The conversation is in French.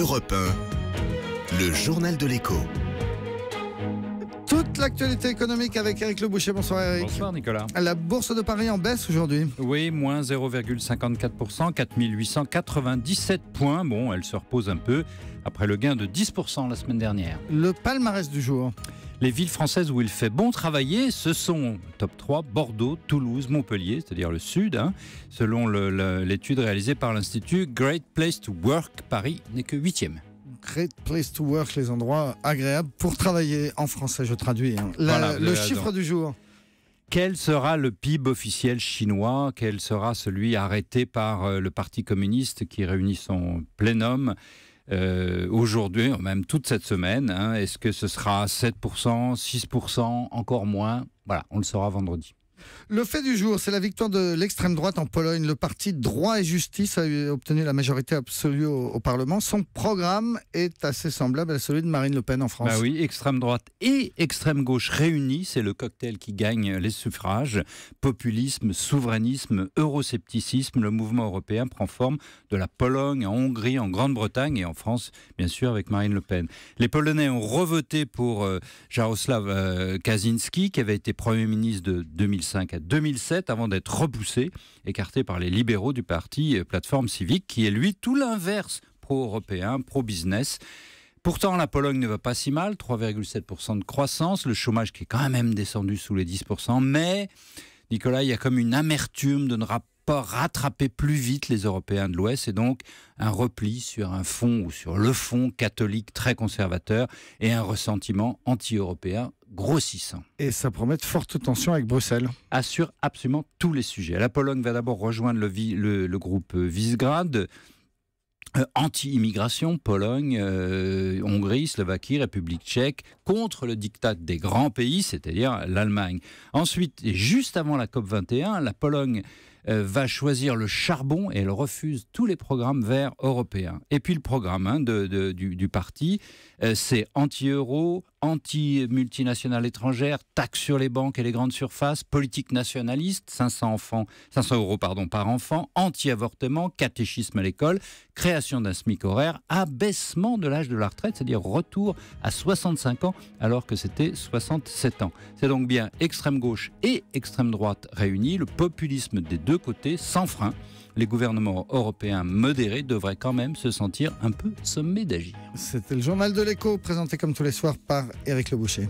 Europe 1, le journal de l'écho. Toute l'actualité économique avec Éric Le Boucher. Bonsoir Éric. Bonsoir Nicolas. La bourse de Paris en baisse aujourd'hui. Oui, moins 0,54%, 4897 points. Bon, elle se repose un peu après le gain de 10% la semaine dernière. Le palmarès du jour. Les villes françaises où il fait bon travailler, ce sont top 3, Bordeaux, Toulouse, Montpellier, c'est-à-dire le sud. Selon l'étude réalisée par l'Institut Great Place to Work, Paris n'est que 8e. Great Place to Work, les endroits agréables pour travailler. En français, je traduis. Voilà, le chiffre du jour. Quel sera le PIB officiel chinois? Quel sera celui arrêté par le Parti communiste qui réunit son plénum aujourd'hui, même toute cette semaine? Est-ce que ce sera 7%, 6%, encore moins? Voilà, on le saura vendredi. Le fait du jour, c'est la victoire de l'extrême droite en Pologne. Le parti Droit et Justice a obtenu la majorité absolue au Parlement. Son programme est assez semblable à celui de Marine Le Pen en France. Bah oui, extrême droite et extrême gauche réunis, c'est le cocktail qui gagne les suffrages. Populisme, souverainisme, euroscepticisme, le mouvement européen prend forme de la Pologne, en Hongrie, en Grande-Bretagne et en France, bien sûr, avec Marine Le Pen. Les Polonais ont revoté pour Jarosław Kaczynski, qui avait été Premier ministre de 2005 à 2007 avant d'être repoussé, écarté par les libéraux du parti Plateforme Civique, qui est lui tout l'inverse, pro-européen, pro-business. Pourtant, la Pologne ne va pas si mal, 3,7% de croissance, le chômage qui est quand même descendu sous les 10%, mais, Nicolas, il y a comme une amertume de ne pas rattraper plus vite les Européens de l'Ouest, et donc un repli sur un fond ou sur le fond catholique très conservateur et un ressentiment anti-européen grossissant. Et ça promet de fortes tensions avec Bruxelles. Sur absolument tous les sujets. La Pologne va d'abord rejoindre le groupe Visegrad, anti-immigration, Pologne, Hongrie, Slovaquie, République tchèque, contre le diktat des grands pays, c'est-à-dire l'Allemagne. Ensuite, et juste avant la COP21, la Pologne va choisir le charbon et elle refuse tous les programmes verts européens. Et puis le programme du parti, c'est anti-euro, anti-multinationales étrangères, taxe sur les banques et les grandes surfaces, politique nationaliste, 500 euros par enfant, anti-avortement, catéchisme à l'école, création d'un SMIC horaire, abaissement de l'âge de la retraite, c'est-à-dire retour à 65 ans alors que c'était 67 ans. C'est donc bien extrême gauche et extrême droite réunis, le populisme des deux côtés sans frein. Les gouvernements européens modérés devraient quand même se sentir un peu sommés d'agir. C'était le journal de l'écho, présenté comme tous les soirs par Éric Le Boucher.